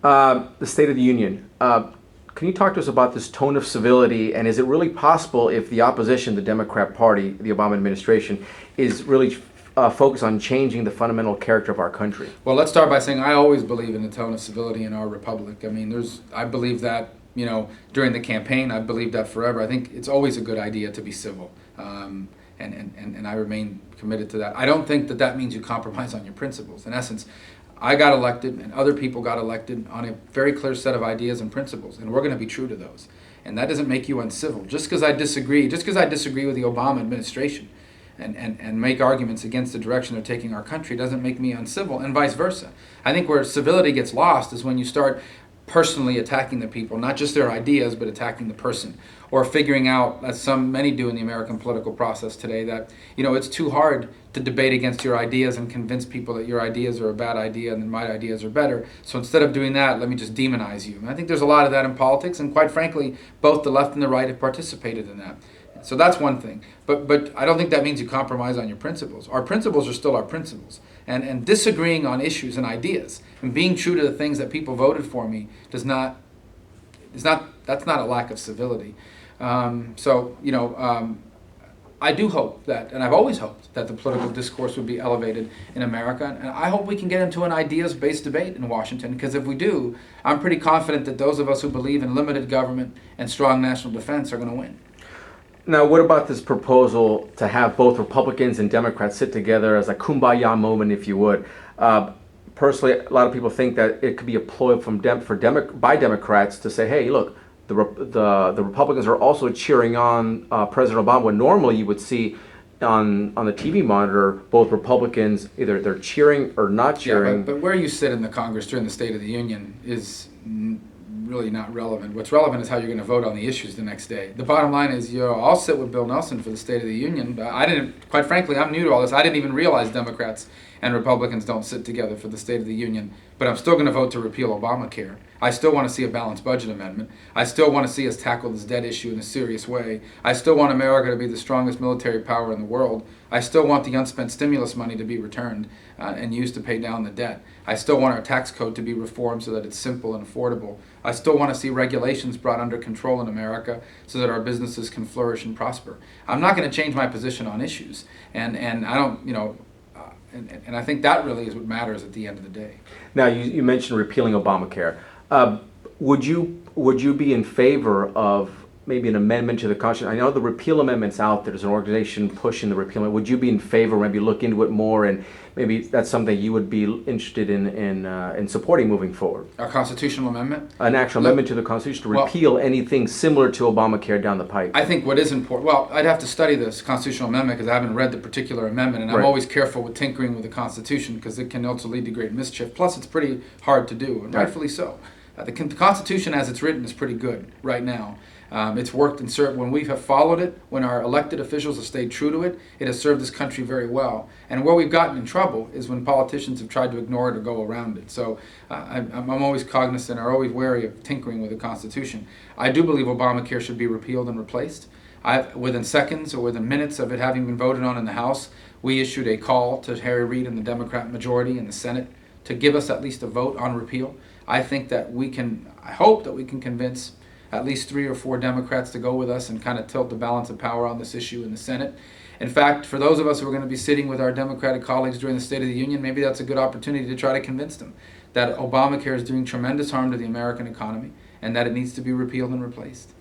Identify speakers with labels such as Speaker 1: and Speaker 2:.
Speaker 1: The State of the Union. Can you talk to us about this tone of civility, and is it really possible if the opposition, the Democrat Party, the Obama administration, is really focused on changing the fundamental character of our country?
Speaker 2: Well, let's start by saying I always believe in the tone of civility in our republic. I mean, I believe that, during the campaign. I believed that forever. I think it's always a good idea to be civil. And I remain committed to that. I don't think that means you compromise on your principles. In essence, I got elected and other people got elected on a very clear set of ideas and principles, and we're going to be true to those. And that doesn't make you uncivil. Just because I disagree with the Obama administration and make arguments against the direction they're taking our country doesn't make me uncivil, and vice versa. I think where civility gets lost is when you start personally attacking the people, not just their ideas, but attacking the person, or figuring out, as many do in the American political process today, that it's too hard to debate against your ideas and convince people that your ideas are a bad idea and that my ideas are better. So instead of doing that, let me just demonize you. And I think there's a lot of that in politics, and quite frankly, both the left and the right have participated in that. So that's one thing. But I don't think that means you compromise on your principles. Our principles are still our principles. And disagreeing on issues and ideas and being true to the things that people voted for me that's not a lack of civility. I do hope that, and I've always hoped that the political discourse would be elevated in America, and I hope we can get into an ideas-based debate in Washington, because if we do, I'm pretty confident that those of us who believe in limited government and strong national defense are going to win.
Speaker 1: Now, what about this proposal to have both Republicans and Democrats sit together as a Kumbaya Moment, if you would? Personally, a lot of people think that it could be a ploy by Democrats to say, hey, look, the Republicans are also cheering on President Obama, when normally you would see on the TV monitor both Republicans, either they're cheering or not cheering.
Speaker 2: Yeah, but where you sit in the Congress during the State of the Union is really not relevant. What's relevant is how you're going to vote on the issues the next day. The bottom line is, I'll sit with Bill Nelson for the State of the Union. Quite frankly, I'm new to all this. I didn't even realize Democrats and Republicans don't sit together for the State of the Union. But I'm still going to vote to repeal Obamacare. I still want to see a balanced budget amendment. I still want to see us tackle this debt issue in a serious way. I still want America to be the strongest military power in the world. I still want the unspent stimulus money to be returned and used to pay down the debt. I still want our tax code to be reformed so that it's simple and affordable. I still want to see regulations brought under control in America so that our businesses can flourish and prosper. I'm not going to change my position on issues, and I don't, and I think that really is what matters at the end of the day.
Speaker 1: Now, you mentioned repealing Obamacare. Would you be in favor of maybe an amendment to the Constitution? I know the repeal amendment's out there. There's an organization pushing the repeal amendment. Would you be in favor, maybe look into it more, and maybe that's something you would be interested in supporting moving forward?
Speaker 2: A constitutional amendment?
Speaker 1: An actual amendment to the Constitution to repeal anything similar to Obamacare down the pipe.
Speaker 2: I think what is important, I'd have to study this constitutional amendment because I haven't read the particular amendment, and I'm always careful with tinkering with the Constitution because it can also lead to great mischief. Plus, it's pretty hard to do, and rightfully so. The Constitution as it's written is pretty good right now. It's worked and served. When we have followed it, when our elected officials have stayed true to it, it has served this country very well. And where we've gotten in trouble is when politicians have tried to ignore it or go around it. So I'm always cognizant or always wary of tinkering with the Constitution. I do believe Obamacare should be repealed and replaced. Within seconds or within minutes of it having been voted on in the House, we issued a call to Harry Reid and the Democrat majority in the Senate to give us at least a vote on repeal. I think that I hope that we can convince at least 3 or 4 Democrats to go with us and kind of tilt the balance of power on this issue in the Senate. In fact, for those of us who are going to be sitting with our Democratic colleagues during the State of the Union, maybe that's a good opportunity to try to convince them that Obamacare is doing tremendous harm to the American economy and that it needs to be repealed and replaced.